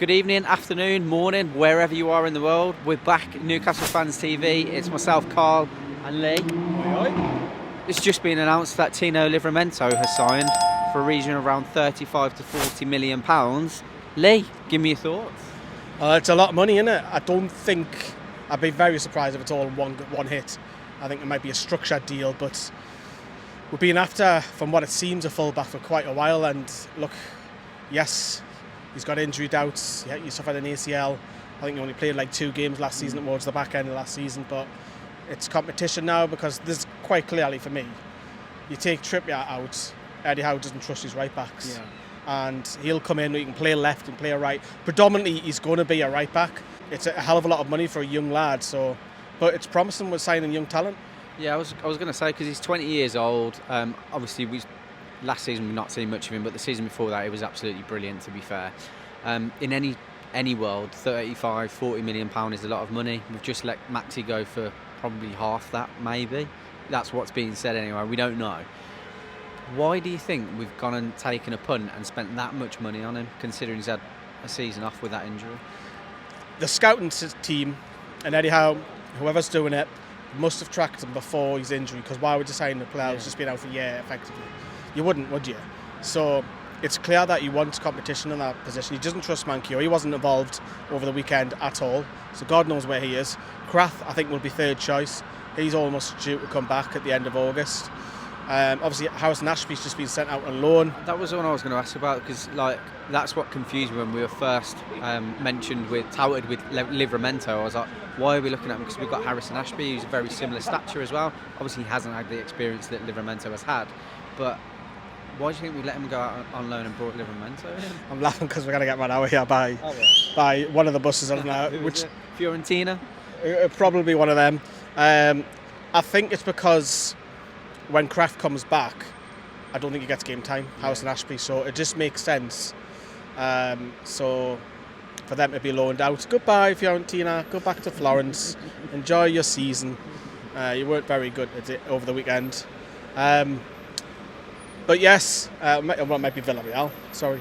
Good evening, afternoon, morning, wherever you are in the world. We're back at Newcastle Fans TV. It's myself, Karl, and Lee. It's just been announced that Tino Livramento has signed for a region of around 35 to 40 million pounds. Lee, give me your thoughts. It's a lot of money, isn't it? I don't think I'd be very surprised if it's all in one hit. I think it might be a structured deal, but we've been after, from what it seems, a fullback for quite a while. And look, yes, he's got injury doubts. He suffered an ACL. I think he only played like 2 games last season towards the back end of last season. But it's competition now, because this quite clearly for me, you take Trippier out, Eddie Howe doesn't trust his right backs. Yeah. And he'll come in, he can play left and play a right. Predominantly, he's going to be a right back. It's a hell of a lot of money for a young lad, but it's promising with signing young talent. Yeah, I was going to say, because he's 20 years old. Obviously, last season we've not seen much of him, but the season before that, he was absolutely brilliant, to be fair. In any world, 35, 40 million pound is a lot of money. We've just let Maxi go for probably half that, maybe. That's what's being said anyway. We don't know. Why do you think we've gone and taken a punt and spent that much money on him, considering he's had a season off with that injury? The scouting team and Eddie Howe, whoever's doing it, must have tracked him before his injury, because why would you sign a player who's just been out for a year, effectively? You wouldn't, would you? So it's clear that he wants competition in that position. He doesn't trust Mankiw. He wasn't involved over the weekend at all, so God knows where he is. Krath, I think, will be third choice. He's almost due to come back at the end of August. Obviously, Harrison Ashby's just been sent out on loan. That was the one I was going to ask about, because that's what confused me when we were first touted with Livramento. I was like, why are we looking at him? Because we've got Harrison Ashby, who's a very similar stature as well. Obviously, he hasn't had the experience that Livramento has had. But why do you think we let him go out on loan and brought Livramento in? I'm laughing because we're going to get run out of here by one of the buses. I don't know which. Fiorentina? Probably one of them. I think it's because when Kraft comes back, I don't think he gets game time, Harrison Ashby, so it just makes sense. So for them to be loaned out, goodbye Fiorentina, go back to Florence, enjoy your season. You weren't very good at it over the weekend. But yes, it might be Villarreal, sorry.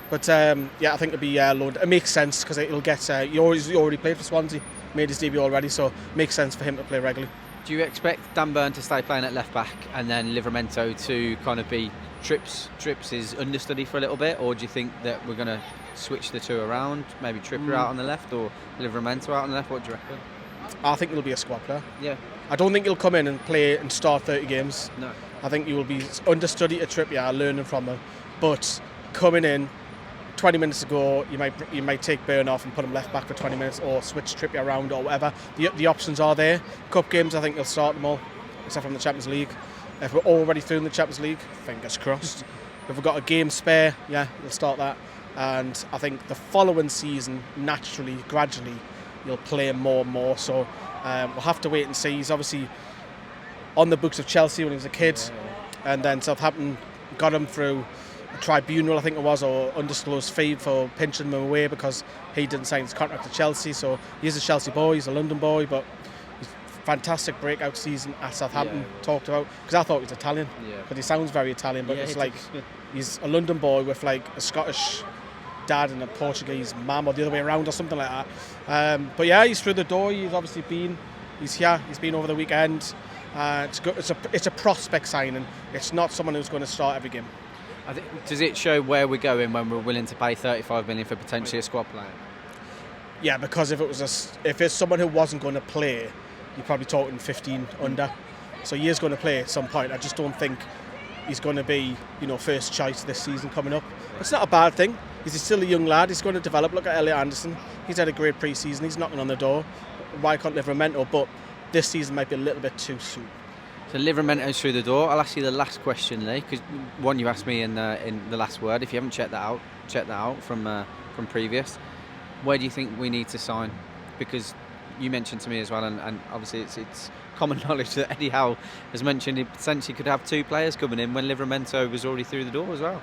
But I think it'll be loaned. It makes sense, because it'll get, he already played for Swansea, made his debut already, so it makes sense for him to play regularly. Do you expect Dan Burn to stay playing at left back and then Livramento to kind of be Trips' understudy for a little bit, or do you think that we're going to switch the two around, maybe Trippier out on the left or Livramento out on the left? What do you reckon? I think he'll be a squad player. Yeah. I don't think he'll come in and play and start 30 games. No. I think he will be understudy at Trippier, learning from him, but coming in 20 minutes ago, you might take Burn off and put him left back for 20 minutes, or switch Trippier around or whatever. The options are there. Cup games, I think he'll start them all, except from the Champions League. If we're already through in the Champions League, fingers crossed. If we've got a game spare, he'll start that. And I think the following season, naturally, gradually, he'll play more and more. So we'll have to wait and see. He's obviously on the books of Chelsea when he was a kid, and then Southampton got him through a tribunal, I think it was, or undisclosed fee for pinching him away because he didn't sign his contract to Chelsea. So he's a Chelsea boy, he's a London boy, but he's fantastic breakout season at Southampton, talked about, because I thought he was Italian, because he sounds very Italian, but it's like he's a London boy with like a Scottish dad and a Portuguese mum, or the other way around, or something like that. But yeah, he's through the door. He's here, he's been over the weekend. It's good. It's a prospect signing. It's not someone who's going to start every game. Does it show where we're going when we're willing to pay 35 million for potentially a squad player? Yeah, because if it's someone who wasn't going to play, you're probably talking 15 under. So he is going to play at some point. I just don't think he's going to be, first choice this season coming up. It's not a bad thing. He's still a young lad. He's going to develop. Look at Elliot Anderson. He's had a great pre-season. He's knocking on the door. Why can't Livramento? But this season might be a little bit too soon. So Livramento's through the door. I'll ask you the last question, Lee, because one you asked me in the last word. If you haven't checked that out from previous. Where do you think we need to sign? Because you mentioned to me as well, and obviously it's common knowledge that Eddie Howe has mentioned he potentially could have 2 players coming in when Livramento was already through the door as well.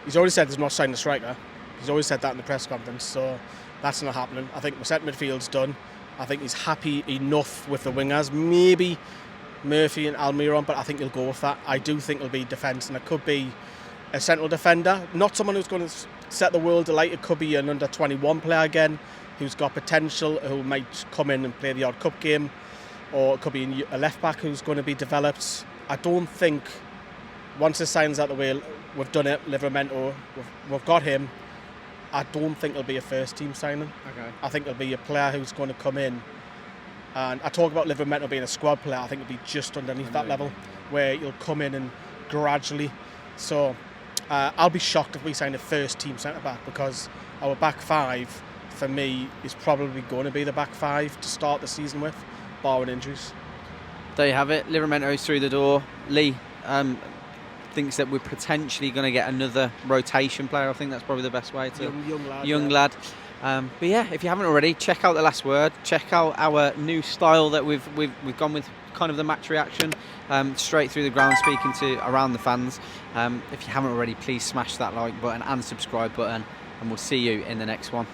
He's already said there's not signing a striker. He's always said that in the press conference, so that's not happening. I think the centre midfield's done. I think he's happy enough with the wingers. Maybe Murphy and Almiron, but I think he'll go with that. I do think it'll be defence, and it could be a central defender, not someone who's going to set the world alight. It could be an under-21 player again who's got potential, who might come in and play the odd cup game, or it could be a left-back who's going to be developed. I don't think, once the signing's out the way, we've done it, Livramento, we've got him, I don't think it'll be a first-team signing. Okay. I think it'll be a player who's going to come in, and I talk about Livramento being a squad player, I think it'll be just underneath that level, where he'll come in and gradually. So I'll be shocked if we sign a first-team centre-back, because our back five, for me, is probably going to be the back five to start the season with, barring injuries. There you have it. Livramento's through the door. Lee thinks that we're potentially going to get another rotation player. I think that's probably the best way to... Young lad. But yeah, if you haven't already, check out The Last Word. Check out our new style that we've gone with, kind of the match reaction, straight through the ground, speaking to around the fans. If you haven't already, please smash that like button and subscribe button, and we'll see you in the next one.